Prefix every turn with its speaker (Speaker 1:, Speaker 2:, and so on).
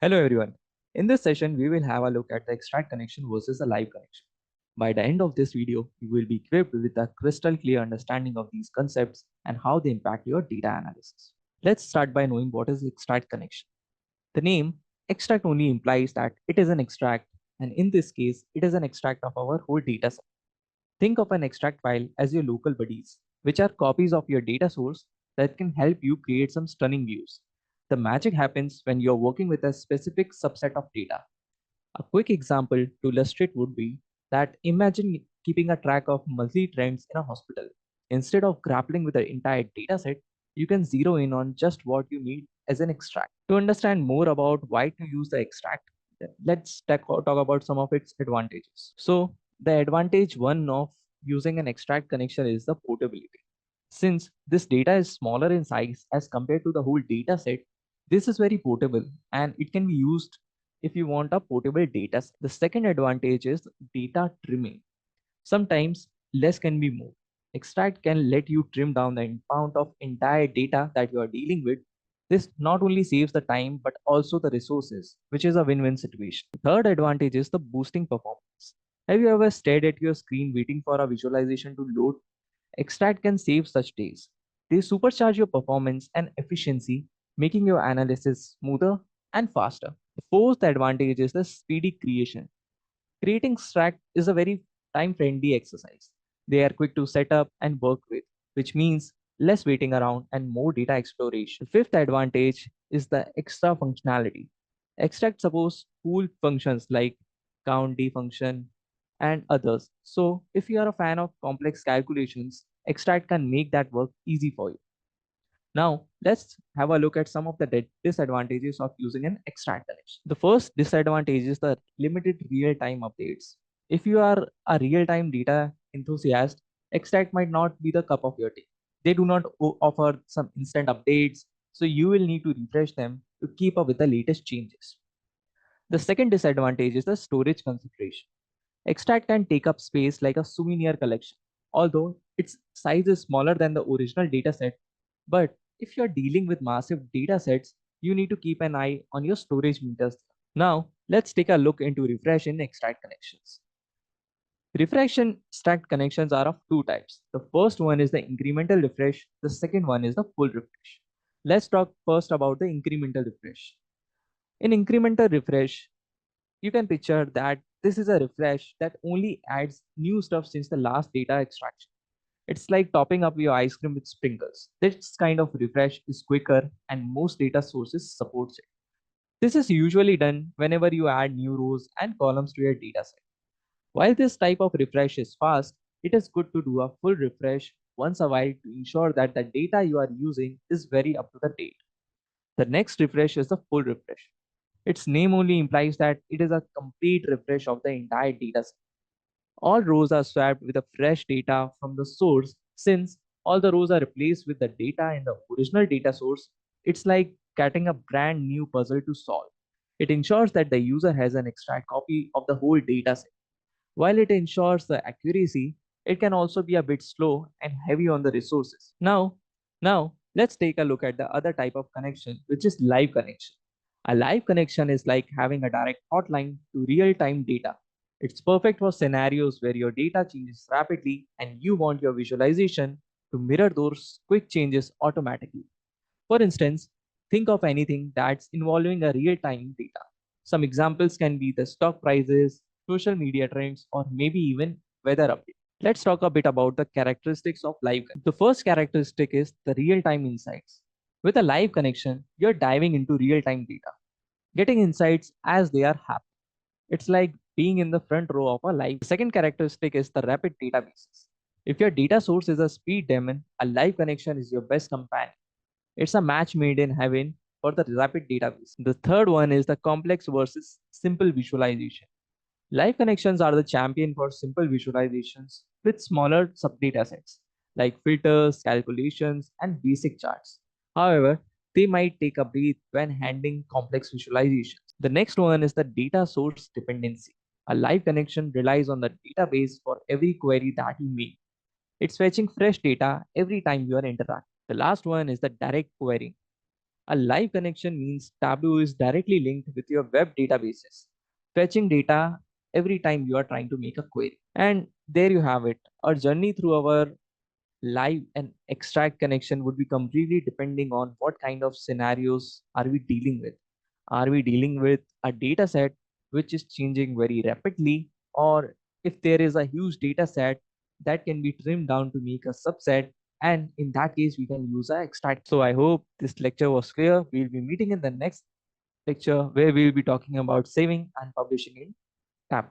Speaker 1: Hello everyone. In this session, we will have a look at the extract connection versus a live connection. By the end of this video, you will be equipped with a crystal clear understanding of these concepts and how they impact your data analysis. Let's start by knowing what is extract connection. The name extract only implies that it is an extract, and in this case, it is an extract of our whole data set. Think of an extract file as your local buddies, which are copies of your data source that can help you create some stunning views. The magic happens when you're working with a specific subset of data. A quick example to illustrate would be that imagine keeping a track of monthly trends in a hospital. Instead of grappling with the entire dataset, you can zero in on just what you need as an extract. To understand more about why to use the extract, let's talk about some of its advantages. So, the advantage one of using an extract connection is the portability. Since this data is smaller in size as compared to the whole data set, this is very portable and it can be used if you want a portable data set. The second advantage is data trimming. Sometimes less can be more. Extract can let you trim down the amount of entire data that you are dealing with. This not only saves the time but also the resources, which is a win-win situation. The third advantage is the boosting performance. Have you ever stared at your screen waiting for a visualization to load? Extract can save such days. They supercharge your performance and efficiency, making your analysis smoother and faster. The fourth advantage is the speedy creation. Creating extract is a very time-friendly exercise. They are quick to set up and work with, which means less waiting around and more data exploration. The fifth advantage is the extra functionality. Extract supports cool functions like count D function and others. So if you are a fan of complex calculations, extract can make that work easy for you. Now, let's have a look at some of the disadvantages of using an extract connection. The first disadvantage is the limited real-time updates. If you are a real-time data enthusiast, extract might not be the cup of your tea. They do not offer some instant updates, so you will need to refresh them to keep up with the latest changes. The second disadvantage is the storage concentration. Extract can take up space like a souvenir collection, although its size is smaller than the original dataset. But if you're dealing with massive datasets, you need to keep an eye on your storage meters. Now, let's take a look into refresh in extract connections. Refresh and stacked connections are of two types. The first one is the incremental refresh, the second one is the full refresh. Let's talk first about the incremental refresh. In incremental refresh, you can picture that this is a refresh that only adds new stuff since the last data extraction. It's like topping up your ice cream with sprinkles. This kind of refresh is quicker and most data sources supports it. This is usually done whenever you add new rows and columns to your dataset. While this type of refresh is fast, it is good to do a full refresh once a while to ensure that the data you are using is very up to the date. The next refresh is the full refresh. Its name only implies that it is a complete refresh of the entire dataset. All rows are swapped with the fresh data from the source. Since all the rows are replaced with the data in the original data source, it's like getting a brand new puzzle to solve. It ensures that the user has an extract copy of the whole dataset. While it ensures the accuracy, it can also be a bit slow and heavy on the resources. Now, let's take a look at the other type of connection, which is live connection. A live connection is like having a direct hotline to real-time data. It's perfect for scenarios where your data changes rapidly and you want your visualization to mirror those quick changes automatically. For instance, think of anything that's involving a real-time data. Some examples can be the stock prices, social media trends, or maybe even weather updates. Let's talk a bit about the characteristics of live connection. The first characteristic is the real-time insights. With a live connection, you're diving into real-time data, getting insights as they are happening. It's like being in the front row of a live. The second characteristic is the rapid databases. If your data source is a speed demon, a live connection is your best companion. It's a match made in heaven for the rapid database. The third one is the complex versus simple visualization. Live connections are the champion for simple visualizations with smaller subdata sets like filters, calculations, and basic charts. However, they might take a breath when handling complex visualizations. The next one is the data source dependency. A live connection relies on the database for every query that you make. It's fetching fresh data every time you are interacting. The last one is the direct querying. A live connection means Tableau is directly linked with your web databases, fetching data every time you are trying to make a query. And there you have it. Our journey through our live and extract connection would be completely depending on what kind of scenarios are we dealing with. Are we dealing with a data set which is changing very rapidly, or if there is a huge data set that can be trimmed down to make a subset, and in that case we can use a extract. So I hope this lecture was clear. We'll be meeting in the next lecture where we will be talking about saving and publishing in Tableau.